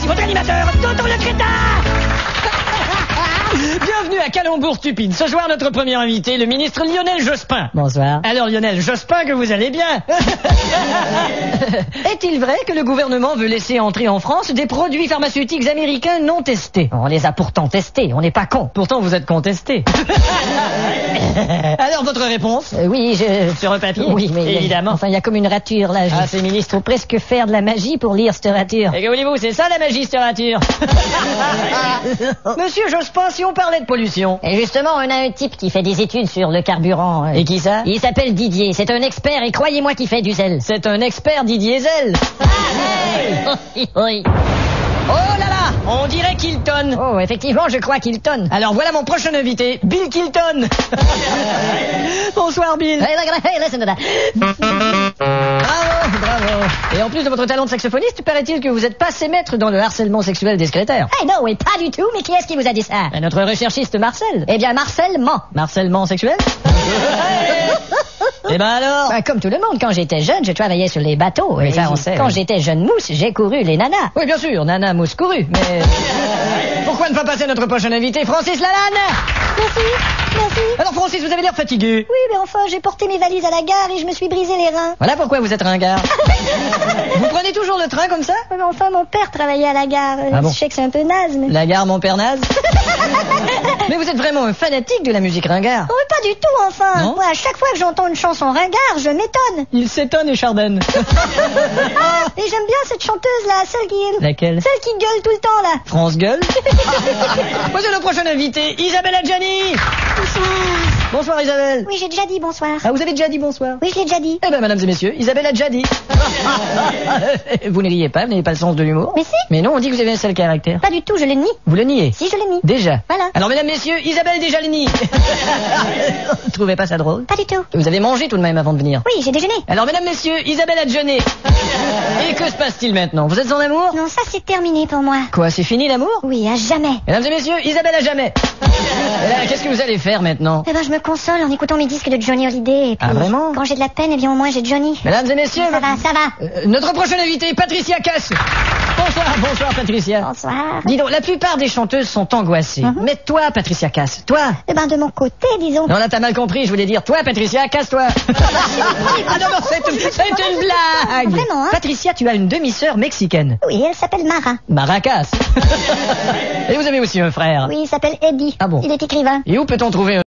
Voici votre animateur, Tonton le crétin. Bienvenue à Calembourg-Tupine. Ce soir, notre premier invité, le ministre Lionel Jospin. Bonsoir. Alors Lionel Jospin, que vous allez bien. Est-il vrai que le gouvernement veut laisser entrer en France des produits pharmaceutiques américains non testés? On les a pourtant testés, on n'est pas cons. Pourtant, vous êtes contesté. Alors, votre réponse? Oui, Sur un papier? Oui, mais évidemment. Enfin, il y a comme une rature là. Ah, c'est ministre. Faut presque faire de la magie pour lire cette rature. Et que voulez-vous, c'est ça la magistrature. Monsieur Jospin, si on parlait de pollution. Et justement, on a un type qui fait des études sur le carburant. Et qui ça? Il s'appelle Didier, c'est un expert et croyez-moi qu'il fait du zèle. C'est un expert Didier Zell. Oui. Oh là là, on dirait Kilton. Oh, effectivement, je crois qu'il tonne. Alors voilà mon prochain invité, Bill Kilton. Bonsoir Bill. Hey, listen to that. Bravo, bravo. Et en plus de votre talent de saxophoniste, paraît-il que vous êtes passé maître dans le harcèlement sexuel des secrétaires. Hey, non, oui, pas du tout, mais qui est-ce qui vous a dit ça? Ben, notre recherchiste Marcel. Eh bien, Marcel ment. Harcèlement sexuel? Eh ben alors? Ben, comme tout le monde, quand j'étais jeune, je travaillais sur les bateaux. Oui, Et ça, on sait, quand oui. j'étais jeune mousse, j'ai couru les nanas. Oui, bien sûr, nana mousse courue, mais... Pourquoi ne pas passer notre prochain invité, Francis Lalanne? Merci. Alors Francis, vous avez l'air fatigué. Oui, mais enfin, j'ai porté mes valises à la gare et je me suis brisé les reins. Voilà pourquoi vous êtes ringard. Vous prenez toujours le train comme ça? Ouais, mais enfin, mon père travaillait à la gare. Ah bon? Je sais que c'est un peu naze, mais... La gare Montparnasse. Mais vous êtes vraiment un fanatique de la musique ringard. Oh, mais pas du tout, enfin. Non? Moi, à chaque fois que j'entends une chanson ringard, je m'étonne. Il s'étonne et chardonne. Et j'aime bien cette chanteuse-là, celle qui... Laquelle? Celle qui gueule tout le temps, là. France gueule. Voici le prochain invité, Isabelle Adjani. Bonsoir Isabelle. Oui, j'ai déjà dit bonsoir. Ah, vous avez déjà dit bonsoir? Oui, je l'ai déjà dit. Eh ben, mesdames et messieurs, Isabelle a déjà dit. Vous ne riez pas, vous n'avez pas le sens de l'humour. Mais si. Mais non, on dit que vous avez un seul caractère. Pas du tout, je le nie. Vous le niez. Si, je le nie. Déjà. Voilà. Alors, mesdames, messieurs, Isabelle déjà le nie. Vous trouvez pas ça drôle? Pas du tout. Vous avez mangé tout de même avant de venir. Oui, j'ai déjeuné. Alors, mesdames, messieurs, Isabelle a déjeuné. Et que se passe-t-il maintenant? Vous êtes en amour? Non, ça, c'est terminé pour moi. Quoi, c'est fini l'amour? Oui, à jamais. Mesdames et messieurs, Isabelle a jamais. Et là, qu'est-ce que vous allez faire maintenant? Eh ben, je me console en écoutant mes disques de Johnny Hallyday. Et puis, Ah, vraiment? quand j'ai de la peine, eh bien, au moins, j'ai Johnny. Mesdames et messieurs, Ça va. notre prochaine invitée, Patricia Cass. Bonsoir Patricia. Bonsoir. Dis donc, la plupart des chanteuses sont angoissées. Mais toi, Patricia Cass, toi? Eh ben, de mon côté, disons. Non, là, t'as mal compris, je voulais dire, toi, Patricia, casse-toi. Ah non, c'est une blague. Vraiment, hein? Patricia, tu as une demi-sœur mexicaine. Oui, elle s'appelle Mara. Maracas. Et vous avez aussi un frère. Oui, il s'appelle Eddie. Ah bon? Il est écrivain. Et où peut-on trouver un